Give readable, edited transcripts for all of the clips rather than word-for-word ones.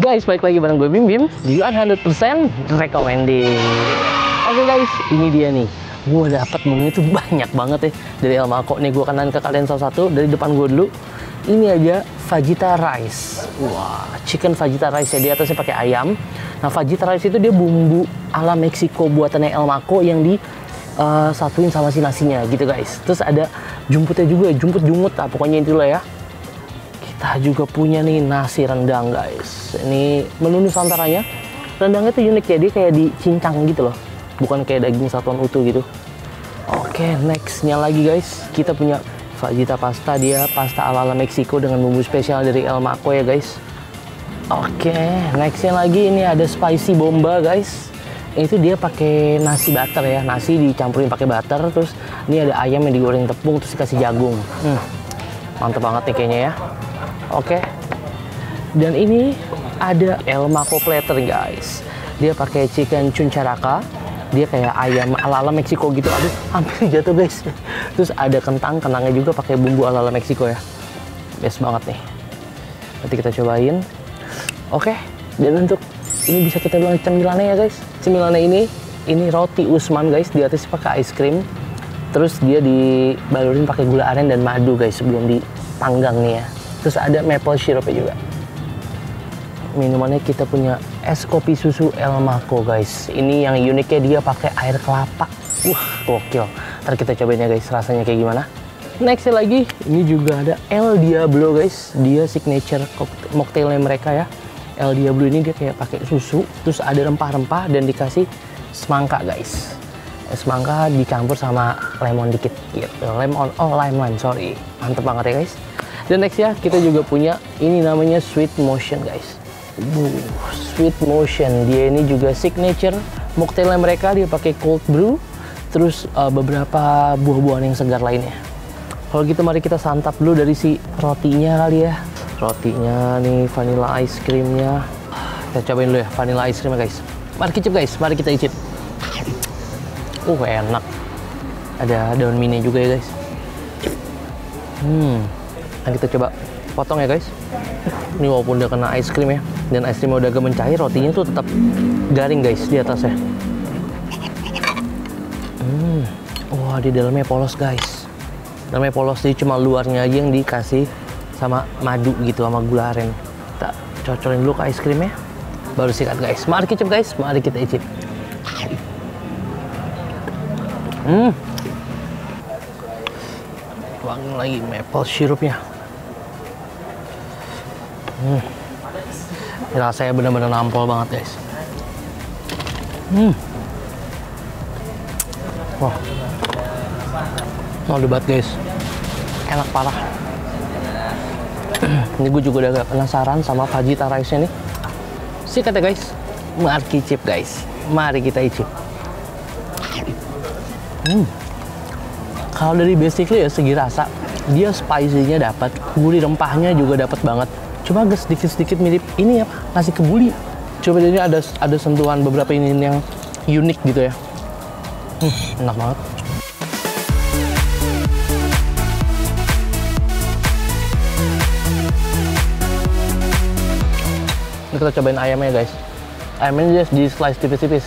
Guys, balik lagi bareng gue Bim Bim di 100% recommended. Oke guys, ini dia nih. Gue dapet menu itu banyak banget ya dari El Maco. Nih gue kenalin ke kalian salah satu dari depan gue dulu. Ini aja fajita rice. Wah, chicken fajita rice ya, di atasnya pakai ayam. Nah, fajita rice itu dia bumbu ala Meksiko buatannya El Maco yang di satuin sama si nasinya gitu guys. Terus ada jumputnya juga, jumput jumut lah pokoknya itulah ya. Kita juga punya nih nasi rendang guys. Ini menu Nusantaranya. Rendangnya tuh unik ya, dia kayak dicincang gitu loh, bukan kayak daging satuan utuh gitu. Oke, nextnya lagi guys, kita punya fajita pasta. Dia pasta ala Meksiko dengan bumbu spesial dari El Maco ya guys. Oke, nextnya lagi ini ada spicy bomba guys. Itu dia pakai nasi butter ya, nasi dicampurin pakai butter. Terus ini ada ayam yang digoreng tepung terus dikasih jagung. Mantep banget nih kayaknya ya. Oke, dan ini ada El Maco platter guys. Dia pakai chicken chuncharaca. Dia kayak ayam ala Meksiko gitu. Aduh, hampir jatuh guys. Terus ada kentangnya juga pakai bumbu ala Meksiko ya. Best banget nih. Nanti kita cobain. Oke, dan untuk ini bisa kita bilang cemilannya ya guys. Cemilannya ini roti Usman guys. Di atas pakai ice cream. Terus dia dibalurin pakai gula aren dan madu guys sebelum dipanggang nih ya. Terus ada maple syrupnya juga. Minumannya kita punya es kopi susu El Maco guys. Ini yang uniknya dia pakai air kelapa. Wah, gokil. Ntar kita cobain ya guys, rasanya kayak gimana. Next lagi, ini juga ada El Diablo guys. Dia signature mocktailnya mereka ya. El Diablo ini dia kayak pakai susu, terus ada rempah-rempah dan dikasih semangka guys. Semangka dicampur sama lemon dikit gitu. Lime, sorry. Mantep banget ya guys. Dan next ya, kita juga punya ini namanya Sweet Motion guys. Sweet Motion, dia ini juga signature mocktailnya mereka. Dia pakai cold brew, terus beberapa buah-buahan yang segar lainnya. Kalau gitu mari kita santap dulu dari si rotinya kali ya. Rotinya nih, vanilla ice creamnya. Kita cobain dulu ya vanilla ice creamnya guys. Mari kicip guys, mari kita icip. Enak. Ada daun mini juga ya guys. Nah, kita coba potong ya guys. Ini walaupun udah kena ice cream ya, dan ice creamnya udah agak mencair, rotinya tuh tetap garing guys di atasnya. Wah, di dalamnya polos guys. Dalamnya polos, jadi cuma luarnya aja yang dikasih sama madu gitu, sama gula aren. Kita cocorin dulu ke ice creamnya, baru sikat guys. Mari kicip guys, mari kita icip. Tuangin lagi maple syrupnya. Rasanya benar-benar nampol banget guys. Wah, mau debat guys, enak parah. Ini gue juga udah agak penasaran sama fajita rice-nya nih. Sikat ya guys, mari kicip guys, mari kita icip. Kalau dari basically ya segi rasa, dia spicy-nya dapat, gurih rempahnya juga dapat banget. Cuma agak sedikit-sedikit mirip ini apa, nasi kebuli. Coba ini ada sentuhan beberapa ini yang unik gitu ya. Enak banget. Ini kita cobain ayamnya guys. Ayamnya just di slice tipis-tipis,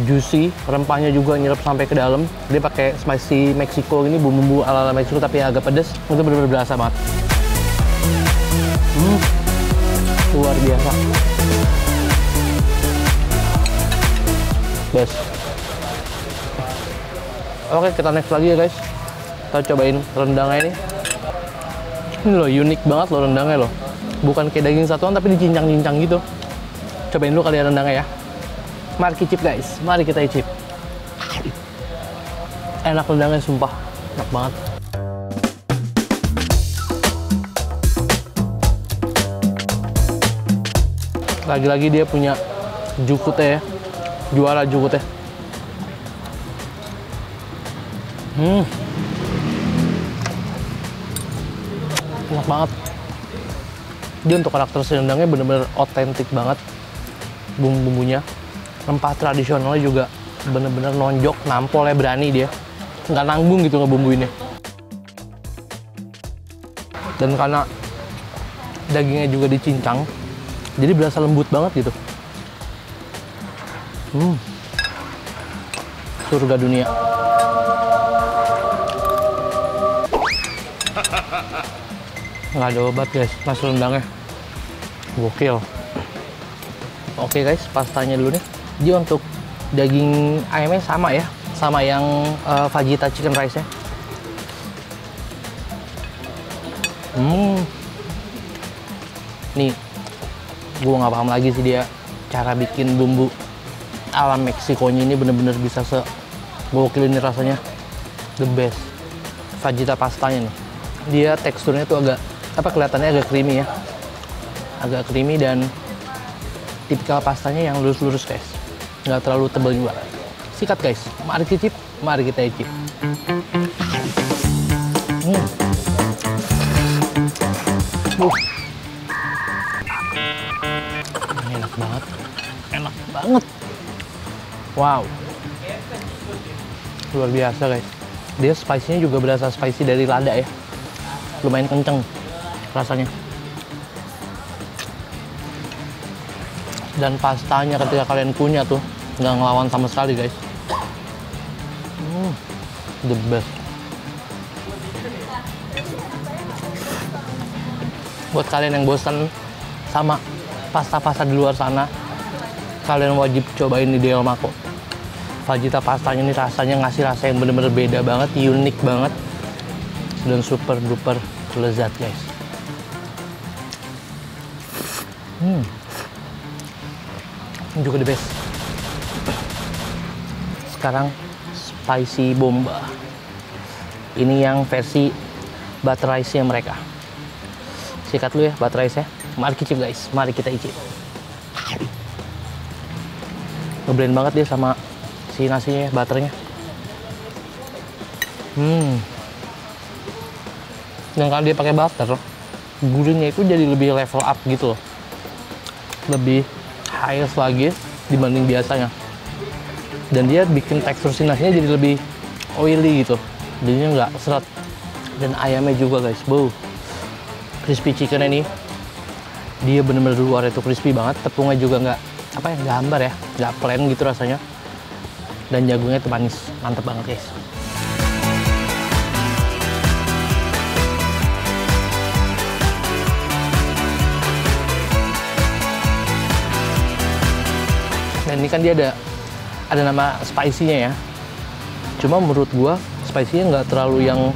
juicy, rempahnya juga nyerap sampai ke dalam. Dia pakai spicy Meksiko ini, bumbu ala Meksiko tapi agak pedas. Itu benar-benar berasa banget. Luar biasa. Best. Oke, kita next lagi ya guys. Kita cobain rendangnya ini. Ini loh, unik banget loh rendangnya loh. Bukan kayak daging satuan tapi dicincang-cincang gitu. Cobain dulu kali ya rendangnya ya. Mari kicip guys, mari kita icip. Enak rendangnya sumpah, enak banget. Lagi-lagi dia punya jukutnya ya, juara jukutnya. Enak banget. Dia untuk karakter rendangnya bener-bener otentik banget. Bumbu-bumbunya, rempah tradisionalnya juga bener-bener nonjok, nampol ya, berani dia. Nggak nanggung gitu ngebumbuinnya. Dan karena dagingnya juga dicincang, Jadi berasa lembut banget gitu. Surga dunia. Nggak ada obat guys, nasi rendangnya gokil. Oke guys, pastanya dulu nih. Dia untuk daging ayamnya sama ya, sama yang fajita chicken rice nya. Nih, gue nggak paham lagi sih dia cara bikin bumbu ala Meksikonya ini bener-bener bisa gokil ini rasanya. The best. Fajita pastanya nih, dia teksturnya tuh agak kelihatannya agak creamy ya, agak creamy dan tipikal pastanya yang lurus-lurus guys, nggak terlalu tebal juga. Sikat guys, mari cicip, mari kita icip. Enak banget, enak banget. Wow, luar biasa guys. Dia spicy-nya juga berasa spicy dari lada ya, lumayan kenceng rasanya. Dan pastanya ketika kalian punya tuh nggak ngelawan sama sekali guys. The best. Buat kalian yang bosan sama pasta-pasta di luar sana, kalian wajib cobain di Del Maco. Fajita pastanya ini rasanya ngasih rasa yang bener-bener beda banget, unik banget, dan super duper lezat guys. Ini juga the best. Sekarang spicy bomba. Ini yang versi butter rice-nya mereka. Sikat dulu ya butter rice-nya. Mari icip guys, mari kita icip. Ngeblend banget dia sama si nasinya, butternya. Dan kalau dia pakai butter, gurihnya itu jadi lebih level up gitu loh, lebih highest lagi dibanding biasanya. Dan dia bikin tekstur si nasinya jadi lebih oily gitu, jadinya nggak seret. Dan ayamnya juga guys, crispy chicken ini dia bener-bener luar itu crispy banget, tepungnya juga nggak gambar ya, nggak plain gitu rasanya. Dan jagungnya itu manis, mantep banget guys. Dan ini kan dia ada nama spicy-nya ya. Cuma menurut gua spicy-nya nggak terlalu yang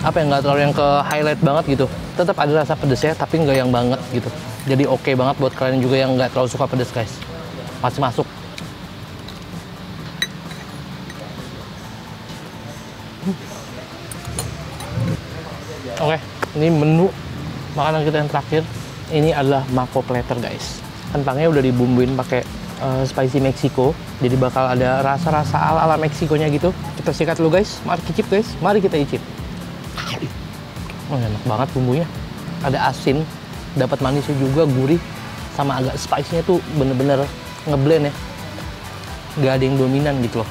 nggak terlalu yang ke highlight banget gitu. Tetap ada rasa pedesnya tapi nggak yang banget gitu. Jadi oke banget buat kalian juga yang nggak terlalu suka pedes guys. Masih masuk. Oke, ini menu makanan kita yang terakhir. Ini adalah Maco Platter guys. Kentangnya udah dibumbuin pakai spicy Meksiko, jadi bakal ada rasa-rasa ala Meksikonya gitu. Kita sikat dulu guys, mari icip guys, mari kita icip. Enak banget bumbunya, ada asin, dapat manisnya juga, gurih, sama agak spicy-nya tuh bener-bener ngeblend ya, nggak ada yang dominan gitu loh.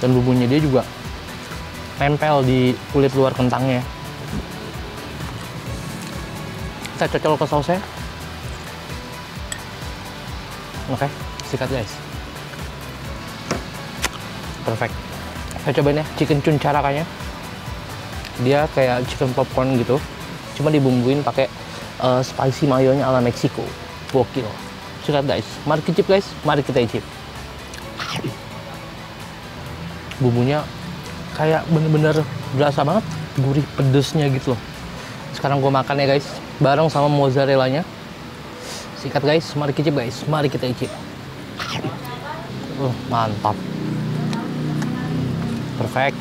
Dan bumbunya dia juga nempel di kulit luar kentangnya. Kita cocol ke sausnya. Oke, sikat guys. Perfect. Saya cobain ya, chicken chun carakanya. Dia kayak chicken popcorn gitu, cuma dibumbuin pakai spicy mayonya ala Meksiko. Gokil. Sikat guys. Mari icip guys, mari kita icip. Bumbunya kayak bener-bener berasa banget, gurih pedesnya gitu loh. Sekarang gue makan ya guys, bareng sama mozzarellanya. Sikat guys, mari icip guys, mari kita icip. Mantap. Perfect.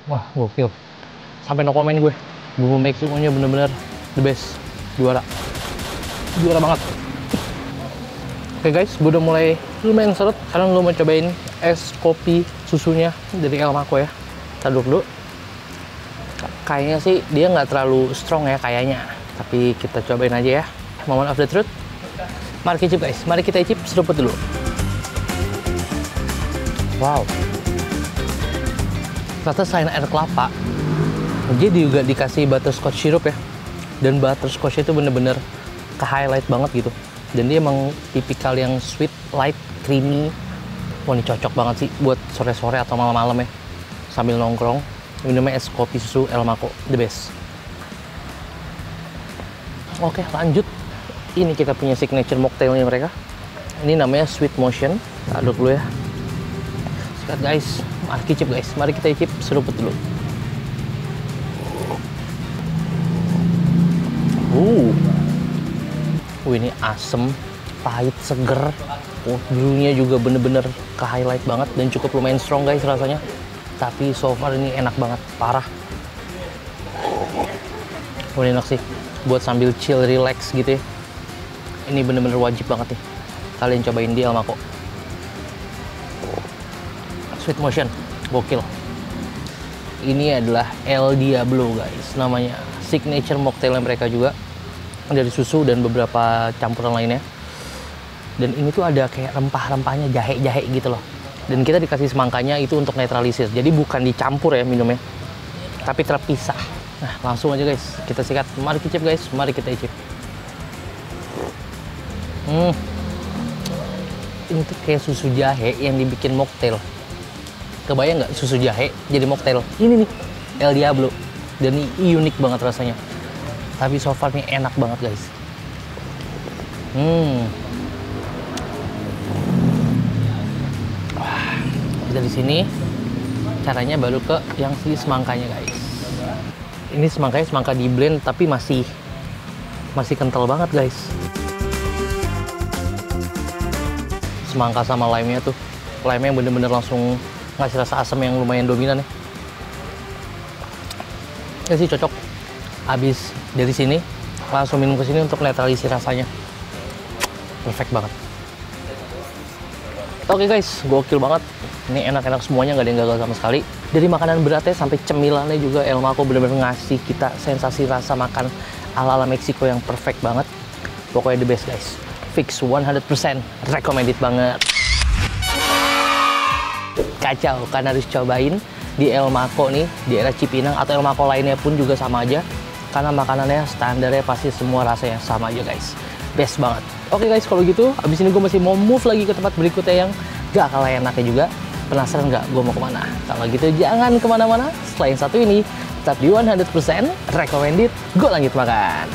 Wah, gokil. Sampai no komen gue. Bumbu Meksikonya bener-bener the best. Juara banget. Oke guys, gue udah mulai lumayan seret. Sekarang gue mau cobain es kopi susunya dari El Maco ya. Kita dulu. Kayaknya sih dia nggak terlalu strong ya kayaknya. Tapi kita cobain aja ya. Moment of the truth. Mari kita icip guys, mari kita icip seruput dulu. Wow. Ternyata selain air kelapa, dia juga dikasih butterscotch syrup ya. Dan butterscotch itu bener-bener ke-highlight banget gitu. Dan dia emang tipikal yang sweet, light, creamy. Wah, ini cocok banget sih buat sore-sore atau malam-malam ya. Sambil nongkrong, minumnya es kopi susu El Maco, the best. Oke, lanjut. Ini kita punya signature mocktailnya mereka. Ini namanya Sweet Motion. Aduk dulu ya. Sikat guys, mari kita icip guys. Mari kita icip seruput dulu. Ini asem, pahit, seger. Dulunya juga bener-bener ke-highlight banget dan cukup lumayan strong guys rasanya. Tapi so far ini enak banget, parah. Ini enak sih, buat sambil chill, relax gitu ya. Ini bener-bener wajib banget nih. Kalian cobain di El Maco. Sweet Motion, gokil. Ini adalah El Diablo guys, namanya. Signature mocktailnya mereka juga. Dari susu dan beberapa campuran lainnya. Dan ini tuh ada kayak rempah-rempahnya, jahe-jahe gitu loh. Dan kita dikasih semangkanya itu untuk netralisir. Jadi bukan dicampur ya minumnya, tapi terpisah. Nah, langsung aja guys, kita sikat. Mari kita icip guys, mari kita icip. Ini tuh kayak susu jahe yang dibikin mocktail. Kebayang nggak susu jahe jadi mocktail? Ini nih, El Diablo. Dan ini unik banget rasanya. Tapi so far nih enak banget guys. Dari sini caranya baru ke yang si semangkanya guys. Ini semangkanya semangka di blend tapi masih kental banget guys. Semangka sama lime-nya tuh, lime-nya bener-bener langsung ngasih rasa asam yang lumayan dominan ya. Ya sih cocok. Habis dari sini langsung minum ke sini untuk netralisir rasanya. Perfect banget. Oke guys, gokil banget. Ini enak-enak semuanya, nggak ada yang gagal sama sekali. Dari makanan beratnya sampai cemilannya juga El Maco bener-bener ngasih kita sensasi rasa makan ala-ala Meksiko yang perfect banget. Pokoknya the best guys. Fix 100% recommended banget. Kacau, kan harus cobain di El Maco nih, di daerah Cipinang atau El Maco lainnya pun juga sama aja. Karena makanannya standarnya pasti semua rasanya sama aja guys. Best banget. Oke guys, kalau gitu abis ini gue masih mau move lagi ke tempat berikutnya yang gak kalah enaknya juga. Penasaran gak gue mau kemana? Kalau gitu jangan kemana-mana. Selain satu ini, tetap di 100% recommended. Gue lanjut makan.